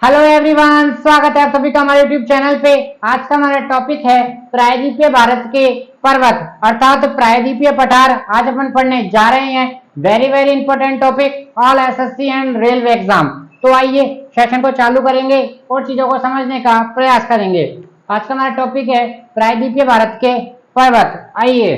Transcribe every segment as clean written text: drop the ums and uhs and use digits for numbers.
Hello everyone, स्वागत है आप सभी का हमारे यूट्यूब चैनल पे। आज का हमारा टॉपिक है प्रायद्वीपीय भारत के पर्वत अर्थात प्रायद्वीपीय पठार। आज अपन पढ़ने जा रहे हैं very very important topic all SSC and railway exam. तो आइए सेशन को चालू करेंगे और चीजों को समझने का प्रयास करेंगे। आज का हमारा टॉपिक है प्रायद्वीपीय भारत के पर्वत। आइए,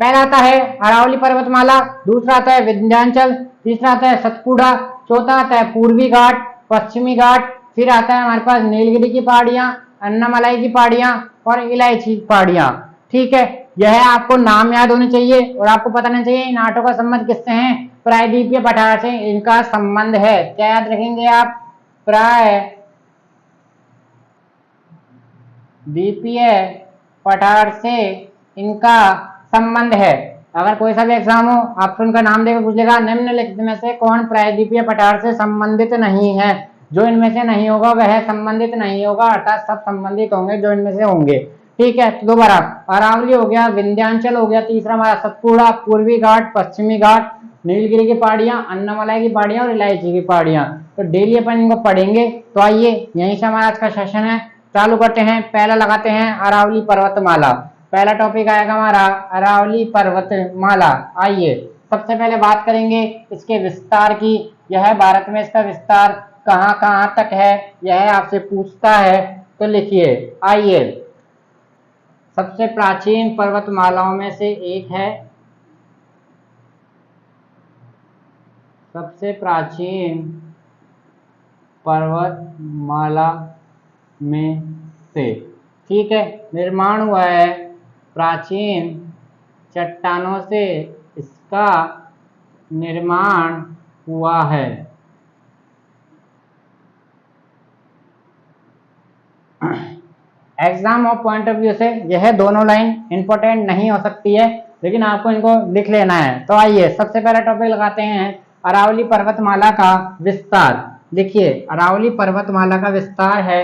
पहला आता है अरावली पर्वतमाला, दूसरा आता है विंध्याचल, तीसरा आता है सतपुड़ा, चौथा आता है पूर्वी घाट, पश्चिमी घाट, फिर आता है हमारे पास नीलगिरी की पहाड़ियां, अन्नामलाई की पहाड़ियां और इलायची की पहाड़ियां। ठीक है, यह आपको नाम याद होने चाहिए और आपको पता नहीं चाहिए इन आठों का संबंध किससे है। प्रायद्वीपीय पठार से इनका संबंध है। क्या याद रखेंगे आप? प्रायद्वीपीय पठार से इनका संबंध है। अगर कोई सा भी एग्जाम हो, ऑप्शन का नाम देकर पूछेगा निम्नलिखित में से कौन प्रायद्वीपीय पठार से संबंधित नहीं है। जो इनमें से नहीं होगा वह संबंधित नहीं होगा, अर्थात सब संबंधित होंगे जो इनमें से होंगे। ठीक है, तो दोबारा अरावली हो गया, विंध्याचल हो गया, तीसरा हमारा सतपुड़ा, पूर्वी घाट, पश्चिमी घाट, नीलगिरी की पहाड़ियां, अन्नामलाई की पहाड़ियां और इलायची की पहाड़ियां। तो डेली अपन इनको पढ़ेंगे। तो आइए यहीं से हमारा आज का सेशन है, चालू करते हैं। पहला लगाते हैं अरावली पर्वतमाला। पहला टॉपिक आएगा हमारा अरावली पर्वतमाला। आइए सबसे पहले बात करेंगे इसके विस्तार की। यह भारत में इसका विस्तार कहां कहां तक है, यह आपसे पूछता है। तो लिखिए, आइए, सबसे प्राचीन पर्वतमालाओं में से एक है, सबसे प्राचीन पर्वतमाला में से, ठीक है, निर्माण हुआ है प्राचीन चट्टानों से, इसका निर्माण हुआ है। Exam of point of view से यह दोनों लाइन इंपॉर्टेंट नहीं हो सकती है, लेकिन आपको इनको लिख लेना है। तो आइए सबसे पहला टॉपिक लगाते हैं अरावली पर्वतमाला का विस्तार। लिखिए, अरावली पर्वतमाला का विस्तार है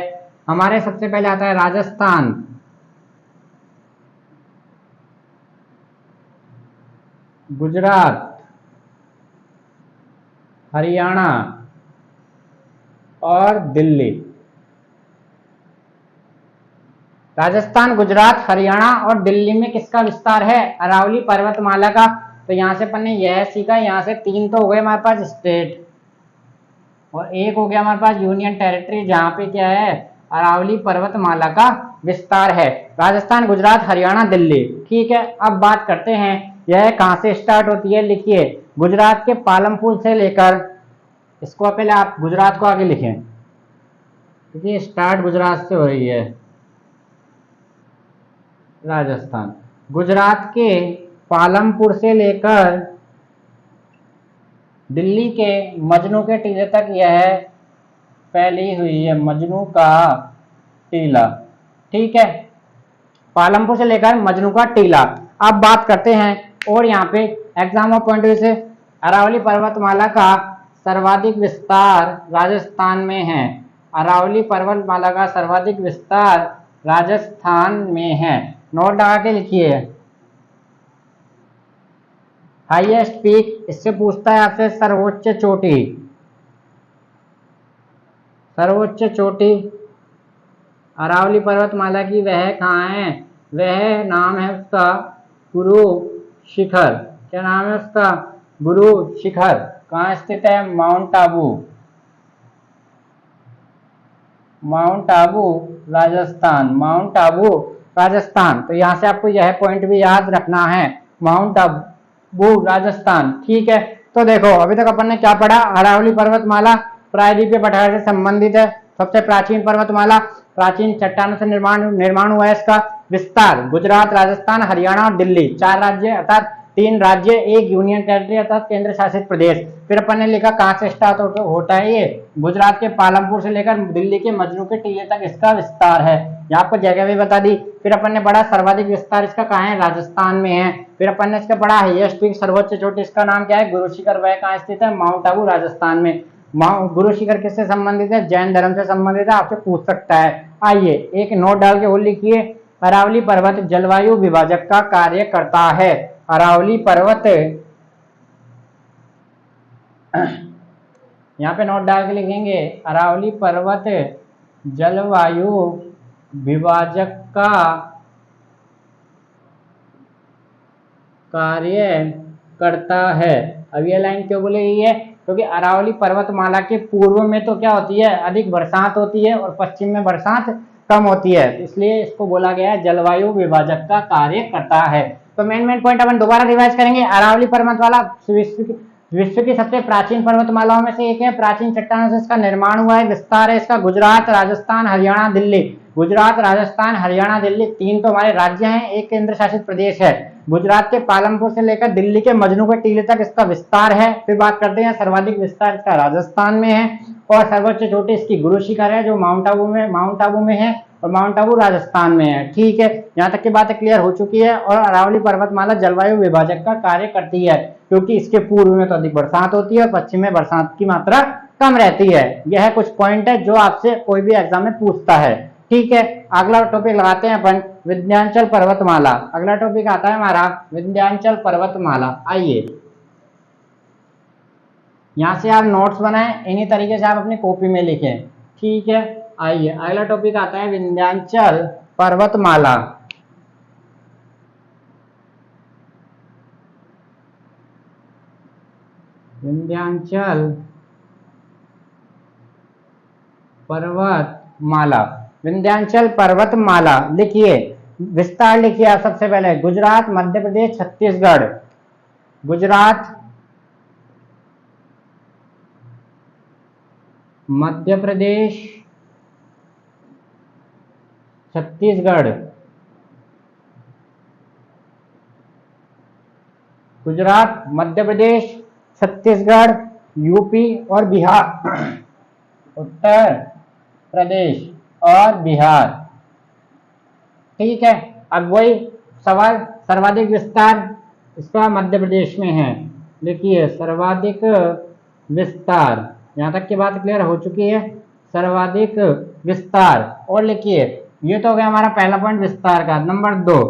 हमारे, सबसे पहले आता है राजस्थान, गुजरात, हरियाणा और दिल्ली। राजस्थान, गुजरात, हरियाणा और दिल्ली में किसका विस्तार है? अरावली पर्वतमाला का। तो यहां से अपन ने यह सीखा, यहां से तीन तो हो गए हमारे पास स्टेट और एक हो गया हमारे पास यूनियन टेरिटरी, जहां पे क्या है अरावली पर्वतमाला का विस्तार है। राजस्थान, गुजरात, हरियाणा, दिल्ली। ठीक है, अब बात करते हैं यह कहां से स्टार्ट होती है। लिखिए, गुजरात के पालमपुर से लेकर, इसको पहले आप गुजरात को आगे लिखें क्योंकि स्टार्ट गुजरात से हो रही है। राजस्थान, गुजरात के पालमपुर से लेकर दिल्ली के मजनू के टीले तक यह फैली हुई है, मजनू का टीला। ठीक है, पालमपुर से लेकर मजनू का टीला। अब बात करते हैं, और यहाँ पे एग्जाम ऑफ पॉइंट व्यू से अरावली पर्वतमाला का सर्वाधिक विस्तार राजस्थान में है। अरावली पर्वतमाला का सर्वाधिक विस्तार राजस्थान में है। नोट लगा के लिखिए। हाईएस्ट पीक, इससे पूछता है आपसे सर्वोच्च चोटी। सर्वोच्च चोटी अरावली पर्वतमाला की वह कहाँ है? वह नाम है उसका गुरु शिखर। क्या नाम है उसका? गुरु शिखर। कहाँ स्थित है? Mount Abu. Mount Abu Rajasthan. Mount Abu Rajasthan. तो यहां से आपको यह पॉइंट भी याद रखना है, माउंट आबू राजस्थान। ठीक है, तो देखो अभी तक अपन ने क्या पढ़ा? अरावली पर्वतमाला प्रायद्वीपीय पठार से संबंधित है, सबसे प्राचीन पर्वतमाला, प्राचीन चट्टानों से निर्माण हुआ है। इसका विस्तार गुजरात, राजस्थान, हरियाणा और दिल्ली, चार राज्य अर्थात तीन राज्य, एक यूनियन टेरिटरी अर्थात केंद्र शासित प्रदेश। फिर अपन ने लिखा कहां से स्टार्ट होता है ये? गुजरात के पालमपुर से लेकर दिल्ली के मजनू के टीले तक इसका विस्तार है। यहाँ आपको जगह भी बता दी। फिर अपन ने पढ़ा सर्वाधिक विस्तार इसका कहाँ है? राजस्थान में है। फिर अपन ने इसका पढ़ा हाईएस्ट पीक, सर्वोच्च चोटी, इसका नाम क्या है? गुरु शिखर। वह कहाँ स्थित है? माउंट आबू राजस्थान में। गुरु शिखर किससे संबंधित है? जैन धर्म से संबंधित है, आपसे पूछ सकता है। आइए एक नोट डाल के वो लिखिए, अरावली पर्वत जलवायु विभाजक का कार्य करता है। अरावली पर्वत यहाँ पे नोट डाल के लिखेंगे अरावली पर्वत जलवायु विभाजक का कार्य करता है। अब ये लाइन क्यों बोली गई है? क्योंकि अरावली पर्वतमाला के पूर्व में तो क्या होती है, अधिक बरसात होती है और पश्चिम में बरसात कम होती है, इसलिए इसको बोला गया है जलवायु विभाजक का कार्य करता है। तो मेन पॉइंट अपन दोबारा रिवाइज करेंगे। अरावली पर्वतमाला विश्व की सबसे प्राचीन पर्वतमालाओं में से एक है। प्राचीन चट्टानों से इसका निर्माण हुआ है। विस्तार है इसका गुजरात, राजस्थान, हरियाणा, दिल्ली। गुजरात, राजस्थान, हरियाणा, दिल्ली, तीन तो हमारे राज्य हैं, एक केंद्र शासित प्रदेश है। गुजरात के पालमपुर से लेकर दिल्ली के मजनू के टीले तक इसका विस्तार है। फिर बात करते हैं सर्वाधिक विस्तार इसका राजस्थान में है और सर्वोच्च चोटी इसकी गुरु शिखर है जो माउंट आबू में है और माउंट आबू राजस्थान में है। ठीक है, यहाँ तक की बात क्लियर हो चुकी है। और अरावली पर्वतमाला जलवायु विभाजक का कार्य करती है क्योंकि इसके पूर्व में तो अधिक बरसात होती है और पश्चिम में बरसात की मात्रा कम रहती है। यह कुछ पॉइंट है जो आपसे कोई भी एग्जाम में पूछता है। ठीक है, अगला टॉपिक लगाते हैं अपन विंध्याचल पर्वतमाला। अगला टॉपिक आता है हमारा विंध्याचल पर्वतमाला। आइए यहां से आप नोट्स बनाएं, इन्हीं तरीके से आप अपनी कॉपी में लिखें। ठीक है, आइए अगला टॉपिक आता है विंध्याचल पर्वतमाला। विंध्याचल पर्वतमाला, विंध्याचल पर्वतमाला लिखिए, विस्तार लिखिए आप सबसे पहले। गुजरात, मध्य प्रदेश, छत्तीसगढ़। गुजरात, मध्य प्रदेश, छत्तीसगढ़। गुजरात, मध्य प्रदेश, छत्तीसगढ़, यूपी और बिहार, उत्तर प्रदेश और बिहार। ठीक है, अब वही सवाल, सर्वाधिक विस्तार इसका मध्य प्रदेश में है। देखिए सर्वाधिक विस्तार, यहां तक की बात क्लियर हो चुकी है। सर्वाधिक विस्तार, और लिखिए ये तो हो गया हमारा पहला पॉइंट विस्तार का। नंबर 2,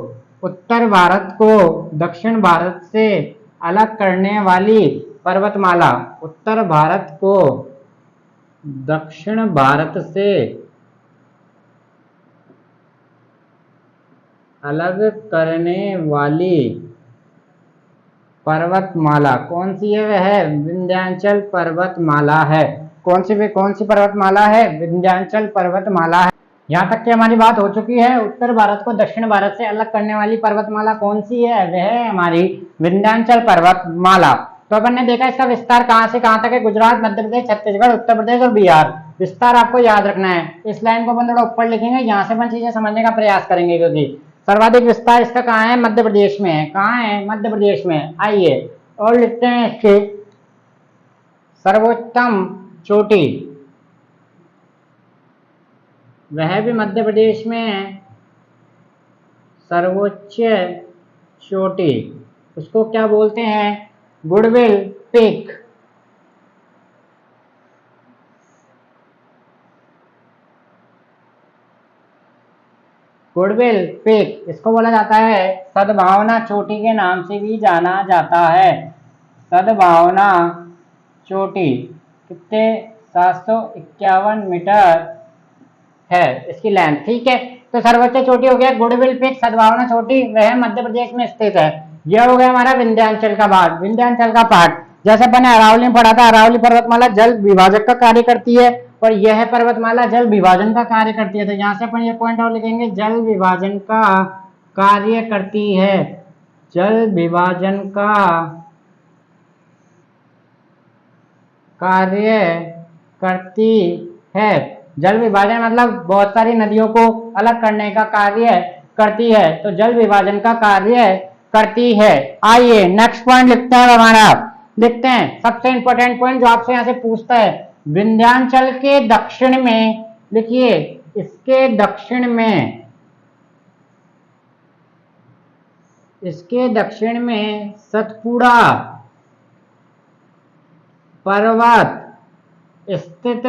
उत्तर भारत को दक्षिण भारत से अलग करने वाली पर्वतमाला। उत्तर भारत को दक्षिण भारत से अलग करने वाली पर्वतमाला कौन सी है? वह विंध्याचल पर्वतमाला है। कौन सी पर्वतमाला है? विंध्याचल पर्वतमाला है। यहाँ तक की हमारी बात हो चुकी है। उत्तर भारत को दक्षिण भारत से अलग करने वाली पर्वतमाला कौन सी है? वह है हमारी विंध्याचल पर्वतमाला। तो अपन ने देखा इसका विस्तार कहाँ से कहाँ तक है। गुजरात, मध्य प्रदेश, छत्तीसगढ़, उत्तर प्रदेश और बिहार। विस्तार आपको याद रखना है। इस लाइन को अपन थोड़ा ऊपर लिखेंगे, यहाँ से अपन चीजें समझने का प्रयास करेंगे क्योंकि सर्वाधिक विस्तार इसका कहाँ है? मध्य प्रदेश में है। कहाँ है? मध्य प्रदेश में। आइए और लिखते हैं इसके सर्वोत्तम चोटी, वह भी मध्य प्रदेश में है। सर्वोच्च चोटी उसको क्या बोलते हैं? Goodwill peak. गुडविल पीक इसको बोला जाता है सद्भावना चोटी के नाम से भी जाना जाता है। सद्भावना चोटी कितने? 751 मीटर है इसकी लेंथ। ठीक है, तो सर्वोच्च चोटी हो गया गुडविल पीक, सद्भावना चोटी, वह मध्य प्रदेश में स्थित है। यह हो गया हमारा विंध्याचल का भाग, विंध्याचल का पार्ट। जैसे अपन ने अरावली में पढ़ा था, अरावली पर्वतमाला जल विभाजक का कार्य करती है और यह पर्वतमाला जल विभाजन का कार्य करती है। तो यहाँ से अपन ये पॉइंट और लिखेंगे, जल विभाजन का कार्य करती है। जल विभाजन का कार्य करती है। जल विभाजन मतलब बहुत सारी नदियों को अलग करने का कार्य करती है, तो जल विभाजन का कार्य करती है। आइए नेक्स्ट पॉइंट लिखते हैं हमारा। लिखते हैं सबसे इंपॉर्टेंट पॉइंट जो आपसे यहां से पूछता है, विंध्याचल के दक्षिण में, लिखिए इसके दक्षिण में सतपुड़ा पर्वत स्थित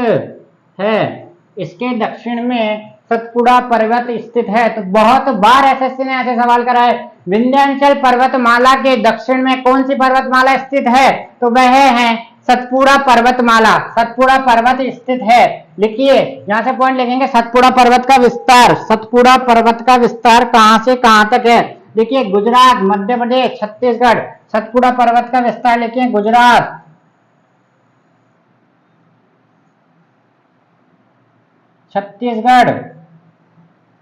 है। इसके दक्षिण में सतपुड़ा पर्वत स्थित है। तो बहुत बार एसएससी ने ऐसे सवाल करा है, विंध्याचल पर्वतमाला के दक्षिण में कौन सी पर्वतमाला स्थित है? तो वह है सतपुड़ा पर्वतमाला, सतपुड़ा पर्वत स्थित है। लिखिए, यहां से पॉइंट लिखेंगे, सतपुड़ा पर्वत का विस्तार, सतपुड़ा पर्वत का विस्तार कहां से कहां तक है। देखिए, गुजरात, मध्य प्रदेश, छत्तीसगढ़। सतपुड़ा पर्वत का विस्तार लिखिए, गुजरात, छत्तीसगढ़,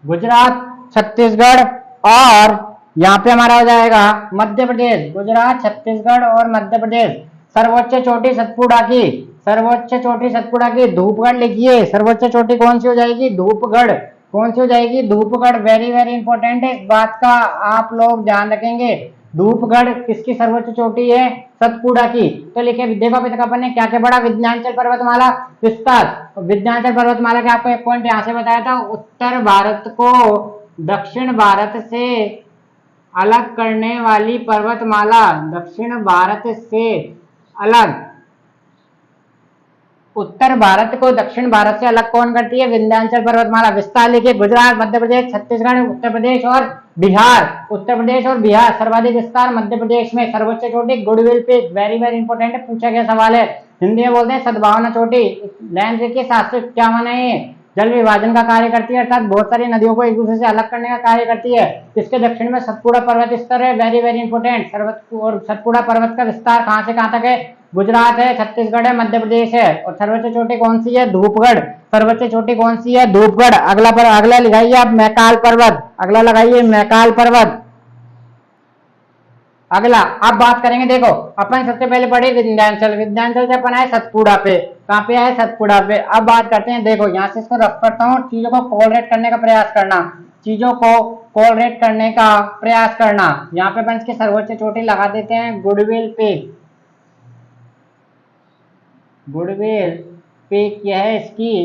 गुजरात, छत्तीसगढ़, और यहाँ पे हमारा हो जाएगा मध्य प्रदेश, गुजरात, छत्तीसगढ़ और मध्य प्रदेश। सर्वोच्च चोटी सतपुड़ा की, सर्वोच्च चोटी सतपुड़ा की धूपगढ़ लिखिए। सर्वोच्च चोटी कौन सी हो जाएगी, धूपगढ़। कौन सी हो जाएगी, धूपगढ़। वेरी वेरी इंपॉर्टेंट है, इस बात का आप लोग ध्यान रखेंगे। धूपगढ़ किसकी सर्वोच्च चोटी है, सतपुड़ा की। तो लिखे, देखो अभी तक अपन ने क्या क्या पढ़ा, विंध्याचल पर्वतमाला विस्तार। विंध्याचल पर्वतमाला के आपको एक पॉइंट यहां से बताया था, उत्तर भारत को दक्षिण भारत से अलग करने वाली पर्वतमाला, दक्षिण भारत से अलग, उत्तर भारत को दक्षिण भारत से अलग कौन करती है, विंध्याचल पर्वतमाला। विस्तार लिखिए, गुजरात, मध्य प्रदेश, छत्तीसगढ़, उत्तर प्रदेश और बिहार। उत्तर प्रदेश और बिहार। सर्वाधिक विस्तार मध्य प्रदेश में। सर्वोच्च चोटी goodwill peak, very very important है, पूछा गया सवाल है। हिंदी में बोलते हैं सद्भावना चोटी। लेंथ देखिए 751 है। जल विभाजन का कार्य करती है, अर्थात बहुत सारी नदियों को एक दूसरे से अलग करने का कार्य करती है। इसके दक्षिण में सतपुड़ा पर्वत स्तर है, वेरी वेरी इंपॉर्टेंट। और सतपुड़ा पर्वत का विस्तार कहां से कहां तक है, गुजरात है, छत्तीसगढ़ है, मध्य प्रदेश है। और सर्वोच्च चोटी कौन सी है, धूपगढ़। सर्वोच्च चोटी कौन सी है, धूपगढ़। अगला लगाइए आप मैकाल पर्वत, अगला लगाइए मैकाल पर्वत। अगला अब बात करेंगे, देखो अपन सबसे पहले पढ़े विंध्याचल, विंध्याचल से अपन आए सतपुड़ा पे। कहां पे आए, सतपुड़ा पे। अब बात करते हैं, देखो यहां से इसको रफ करता हूं, चीजों को कोलरेट करने का प्रयास करना, चीजों को कोलरेट करने का प्रयास करना। यहाँ पे अपन इसकी सर्वोच्च चोटी लगा देते हैं, गुडविल पीक, गुडविल पीक यह इसकी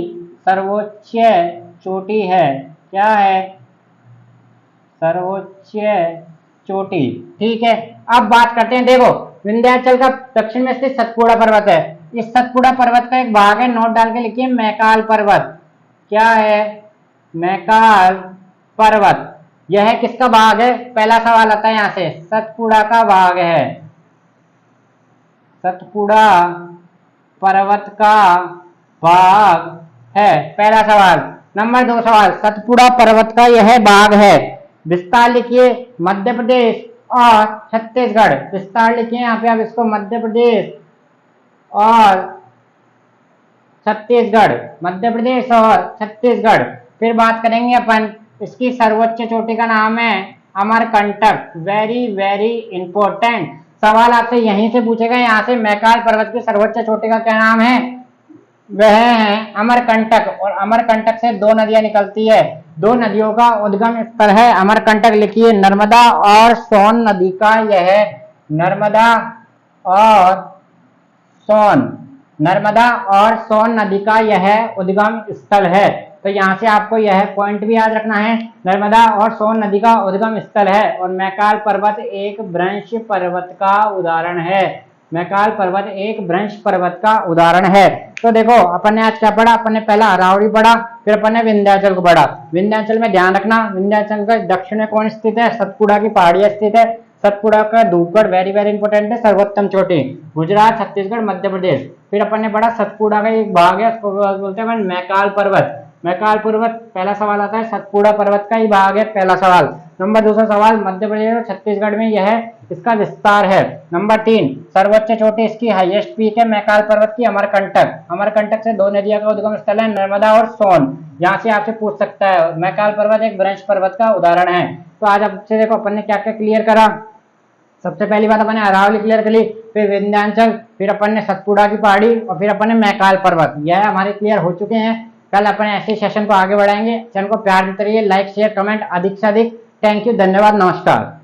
सर्वोच्च चोटी है। क्या है, सर्वोच्च चोटी। ठीक है, अब बात करते हैं, देखो विंध्याचल का दक्षिण में स्थित सतपुड़ा पर्वत है। इस सतपुड़ा पर्वत का एक भाग है, नोट डाल के लिखिए, मैकाल पर्वत। क्या है, मैकाल पर्वत। यह किसका भाग है, पहला सवाल आता है यहां से, सतपुड़ा का भाग है, सतपुड़ा पर्वत का भाग है, पहला सवाल। नंबर 2 सवाल, सतपुड़ा पर्वत का यह भाग है। विस्तार लिखिए, मध्य प्रदेश और छत्तीसगढ़। विस्तार लिखिए यहाँ पे आप इसको, मध्य प्रदेश और छत्तीसगढ़, मध्य प्रदेश और छत्तीसगढ़। फिर बात करेंगे अपन, इसकी सर्वोच्च चोटी का नाम है अमरकंटक। वेरी वेरी इंपॉर्टेंट सवाल आपसे यहीं से पूछेगा, यहाँ से मैकाल पर्वत की सर्वोच्च चोटी का क्या नाम है, वह है अमरकंटक। और अमरकंटक से 2 नदियां निकलती है, 2 नदियों का उद्गम स्थल है अमरकंटक। लिखिए, नर्मदा और सोन नदी का यह, नर्मदा और सोन, नर्मदा और सोन नदी का यह उद्गम स्थल है। तो यहाँ से आपको यह पॉइंट भी याद रखना है, नर्मदा और सोन नदी का उद्गम स्थल है। और मैकाल पर्वत एक भ्रंश पर्वत का उदाहरण है, मैकाल पर्वत एक भ्रंश पर्वत का उदाहरण है। तो देखो अपन ने आज क्या पढ़ा, अपन ने पहला अरावली पढ़ा, फिर अपन ने विंध्याचल को पढ़ा। विंध्याचल में ध्यान रखना, विंध्याचल का दक्षिण में कौन स्थित है, सतपुड़ा की पहाड़ी स्थित है। सतपुड़ा का धूपगढ़, वेरी वेरी इंपॉर्टेंट है, सर्वोत्तम चोटी, गुजरात, छत्तीसगढ़, मध्य प्रदेश। फिर अपन ने पढ़ा सतपुड़ा का एक भाग है, उसको बोलते हैं मैकाल पर्वत। मैकाल पर्वत पहला सवाल आता है, सतपुड़ा पर्वत का ही भाग है, पहला सवाल। नंबर 2 सवाल, मध्य प्रदेश और छत्तीसगढ़ में यह इसका विस्तार है। नंबर 3, सर्वोच्च चोटी इसकी हाईएस्ट पीक है मैकाल पर्वत की, अमरकंटक। अमरकंटक से 2 नदियों का उद्गम स्थल है, नर्मदा और सोन। यहाँ से आपसे पूछ सकता है, मैकाल पर्वत एक भ्रंश पर्वत का उदाहरण है। तो आज आपसे देखो अपन ने क्या क्या क्लियर करा। सबसे पहली बात अपन ने अरावली क्लियर कर ली, फिर विंध्याचल, फिर अपन ने सतपुड़ा की पहाड़ी, और फिर अपन ने मैकाल पर्वत। यह हमारे क्लियर हो चुके हैं। कल अपन ऐसे सेशन को आगे बढ़ाएंगे। चैनल को प्यार देते रहिए, लाइक शेयर कमेंट अधिक से अधिक। थैंक यू, धन्यवाद, नमस्कार।